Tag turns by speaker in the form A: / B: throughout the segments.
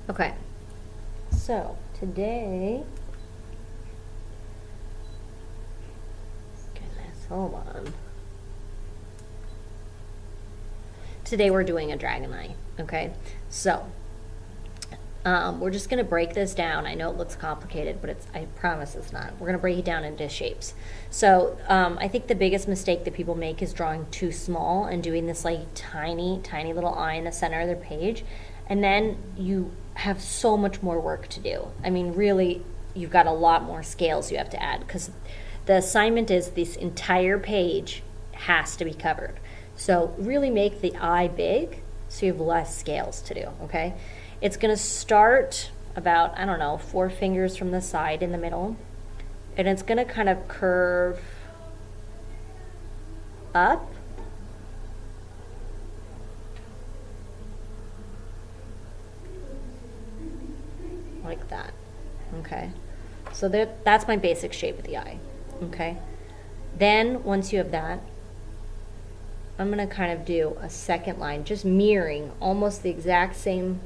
A: Okay, so today, goodness, hold on. Today we're doing a dragon eye, okay? So, we're just gonna break this down. I know it looks complicated, but I promise it's not. We're gonna break it down into shapes. So, I think the biggest mistake that people make is drawing too small and doing this like tiny, tiny little eye in the center of their page. And then you have so much more work to do. I mean, really, you've got a lot more scales you have to add because the assignment is this entire page has to be covered. So really make the eye big so you have less scales to do, okay? It's gonna start about, I don't know, 4 fingers from the side in the middle. And it's gonna kind of curve up. Like that, okay? So that's my basic shape of the eye, okay? Then once you have that, I'm gonna kind of do a second line, just mirroring almost the exact same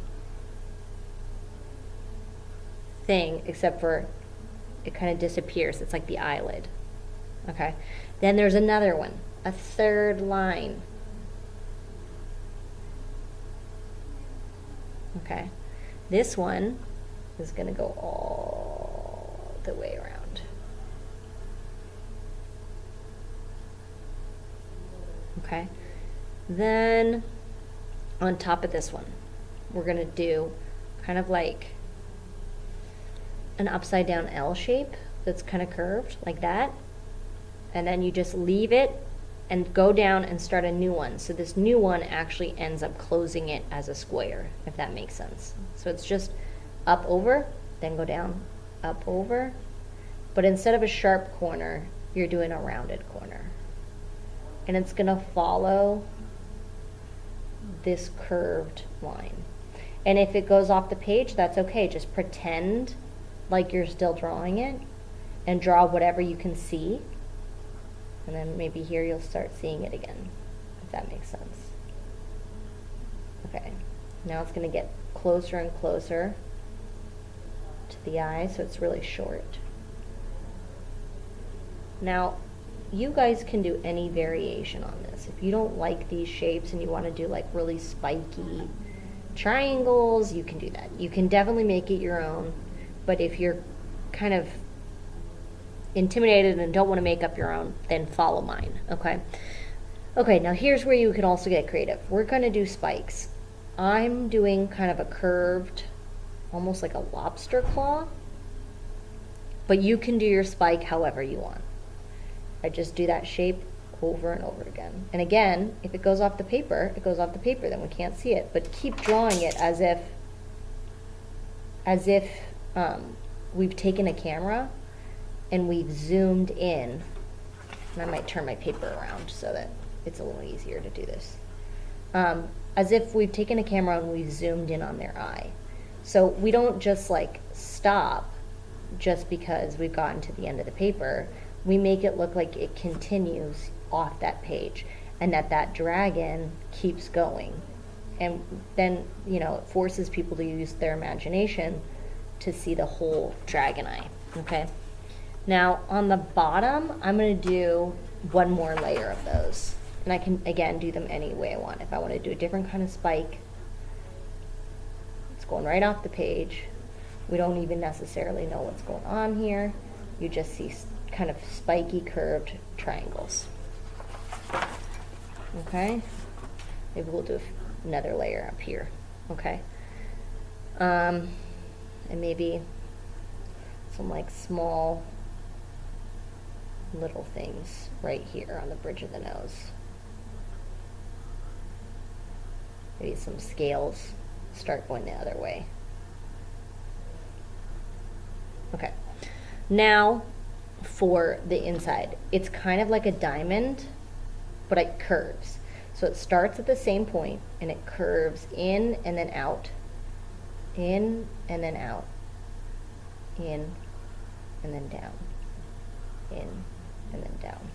A: thing, except for it kind of disappears. It's like the eyelid, okay? Then there's another one, a third line, okay? This one is gonna go all the way around. Okay, then on top of this one, we're gonna do kind of like an upside down L shape that's kind of curved like that. And then you just leave it and go down and start a new one. So this new one actually ends up closing it as a square, if that makes sense. So it's just up over, then go down, up over. But instead of a sharp corner, you're doing a rounded corner. And it's gonna follow this curved line. And if it goes off the page, that's okay. Just pretend like you're still drawing it and draw whatever you can see. And then maybe here you'll start seeing it again, if that makes sense. Okay, now it's gonna get closer and closer to the eye, so it's really short. Now, you guys can do any variation on this. If you don't like these shapes and you want to do like really spiky triangles, you can do that. You can definitely make it your own, but if you're kind of intimidated and don't want to make up your own, then follow mine, okay? Okay, now here's where you can also get creative. We're going to do spikes. I'm doing kind of a curved, almost like a lobster claw, but you can do your spike however you want. I just do that shape over and over again. And again, if it goes off the paper, it goes off the paper, then we can't see it. But keep drawing it as if we've taken a camera and we've zoomed in. And I might turn my paper around so that it's a little easier to do this. As if we've taken a camera and we've zoomed in on their eye. So we don't just like stop just because we've gotten to the end of the paper. We make it look like it continues off that page and that dragon keeps going. And then, you know, it forces people to use their imagination to see the whole dragon eye, okay? Now, on the bottom, I'm gonna do one more layer of those. And I can, again, do them any way I want. If I want to do a different kind of spike, it's going right off the page. We don't even necessarily know what's going on here. You just see kind of spiky curved triangles. Okay, maybe we'll do another layer up here. Okay, and maybe some like small little things right here on the bridge of the nose. Maybe some scales start going the other way. Okay, now for the inside, it's kind of like a diamond, but it curves. So it starts at the same point and it curves in and then out, in and then out, in and then down, in and then down.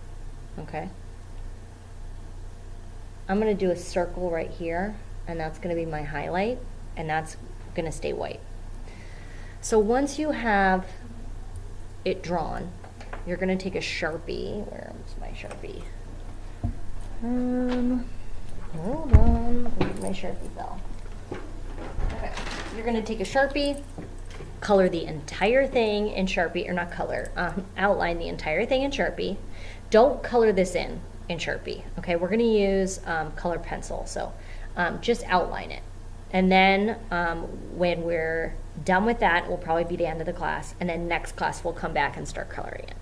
A: Okay, I'm going to do a circle right here, and that's going to be my highlight, and that's going to stay white. So once you have it drawn, you're going to take a Sharpie. Where's my Sharpie? Hold on. Where's my Sharpie fell? Okay. You're going to take a Sharpie, color the entire thing in Sharpie, or not color, outline the entire thing in Sharpie. Don't color this in Sharpie, okay? We're going to use color pencil, so just outline it. And then when we're done with that, we'll probably be the end of the class, and then next class we'll come back and start coloring it.